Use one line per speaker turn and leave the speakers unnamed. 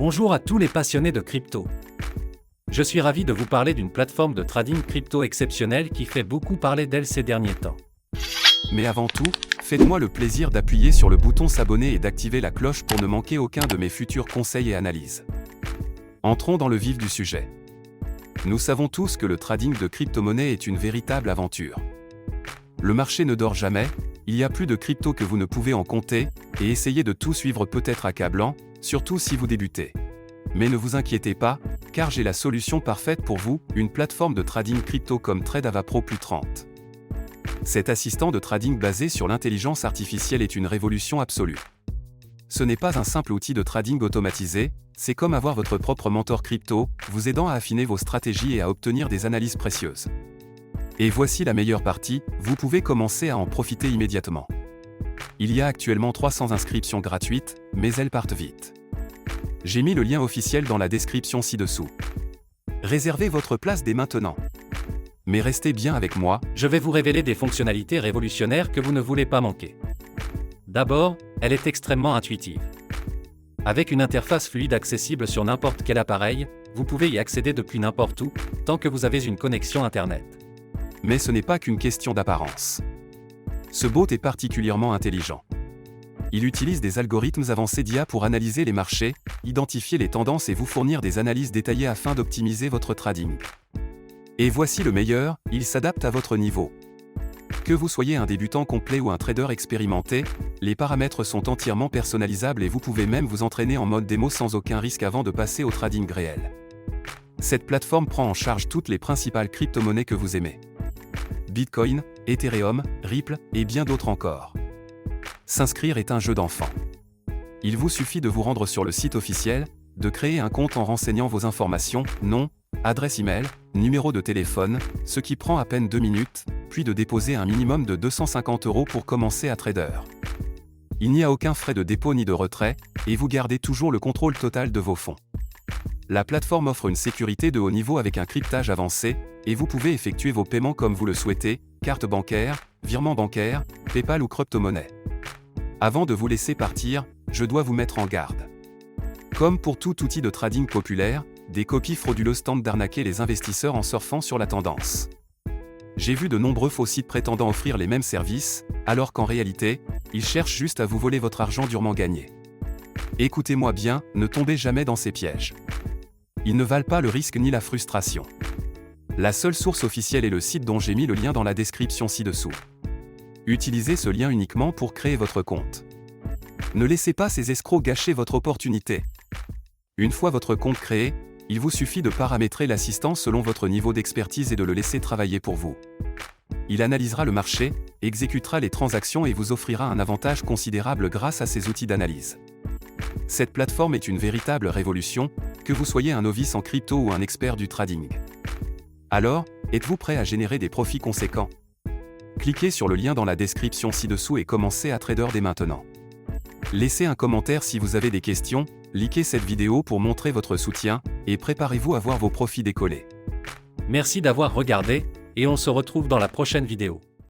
Bonjour à tous les passionnés de crypto. Je suis ravi de vous parler d'une plateforme de trading crypto exceptionnelle qui fait beaucoup parler d'elle ces derniers temps.
Mais avant tout, faites-moi le plaisir d'appuyer sur le bouton s'abonner et d'activer la cloche pour ne manquer aucun de mes futurs conseils et analyses. Entrons dans le vif du sujet. Nous savons tous que le trading de crypto-monnaies est une véritable aventure. Le marché ne dort jamais, il y a plus de crypto que vous ne pouvez en compter, et essayer de tout suivre peut être accablant, surtout si vous débutez. Mais ne vous inquiétez pas, car j'ai la solution parfaite pour vous, une plateforme de trading crypto comme Tradava Pro Plus 30. Cet assistant de trading basé sur l'intelligence artificielle est une révolution absolue. Ce n'est pas un simple outil de trading automatisé, c'est comme avoir votre propre mentor crypto, vous aidant à affiner vos stratégies et à obtenir des analyses précieuses. Et voici la meilleure partie, vous pouvez commencer à en profiter immédiatement. Il y a actuellement 300 inscriptions gratuites, mais elles partent vite. J'ai mis le lien officiel dans la description ci-dessous. Réservez votre place dès maintenant. Mais restez bien avec moi,
Je vais vous révéler des fonctionnalités révolutionnaires que vous ne voulez pas manquer. D'abord, elle est extrêmement intuitive. Avec une interface fluide accessible sur n'importe quel appareil, vous pouvez y accéder depuis n'importe où, tant que vous avez une connexion Internet.
mais ce n'est pas qu'une question d'apparence. Ce bot est particulièrement intelligent. Il utilise des algorithmes avancés d'IA pour analyser les marchés, identifier les tendances et vous fournir des analyses détaillées afin d'optimiser votre trading. Et voici le meilleur, il s'adapte à votre niveau. Que vous soyez un débutant complet ou un trader expérimenté, les paramètres sont entièrement personnalisables et vous pouvez même vous entraîner en mode démo sans aucun risque avant de passer au trading réel. Cette plateforme prend en charge toutes les principales crypto-monnaies que vous aimez. Bitcoin, Ethereum, Ripple et bien d'autres encore. S'inscrire est un jeu d'enfant. Il vous suffit de vous rendre sur le site officiel, de créer un compte en renseignant vos informations, nom, adresse email, numéro de téléphone, ce qui prend à peine 2 minutes, puis de déposer un minimum de 250 € pour commencer à trader. Il n'y a aucun frais de dépôt ni de retrait, et vous gardez toujours le contrôle total de vos fonds. La plateforme offre une sécurité de haut niveau avec un cryptage avancé, et vous pouvez effectuer vos paiements comme vous le souhaitez, carte bancaire, virement bancaire, PayPal ou crypto-monnaie. Avant de vous laisser partir, je dois vous mettre en garde. Comme pour tout outil de trading populaire, des copies frauduleuses tentent d'arnaquer les investisseurs en surfant sur la tendance. J'ai vu de nombreux faux sites prétendant offrir les mêmes services, alors qu'en réalité, ils cherchent juste à vous voler votre argent durement gagné. Écoutez-moi bien, ne tombez jamais dans ces pièges. Ils ne valent pas le risque ni la frustration. La seule source officielle est le site dont j'ai mis le lien dans la description ci-dessous. Utilisez ce lien uniquement pour créer votre compte. Ne laissez pas ces escrocs gâcher votre opportunité. Une fois votre compte créé, il vous suffit de paramétrer l'assistant selon votre niveau d'expertise et de le laisser travailler pour vous. Il analysera le marché, exécutera les transactions et vous offrira un avantage considérable grâce à ces outils d'analyse. Cette plateforme est une véritable révolution, que vous soyez un novice en crypto ou un expert du trading. Alors, êtes-vous prêt à générer des profits conséquents? Cliquez sur le lien dans la description ci-dessous et commencez à trader dès maintenant. Laissez un commentaire si vous avez des questions, likez cette vidéo pour montrer votre soutien, et préparez-vous à voir vos profits décoller.
Merci d'avoir regardé, et on se retrouve dans la prochaine vidéo.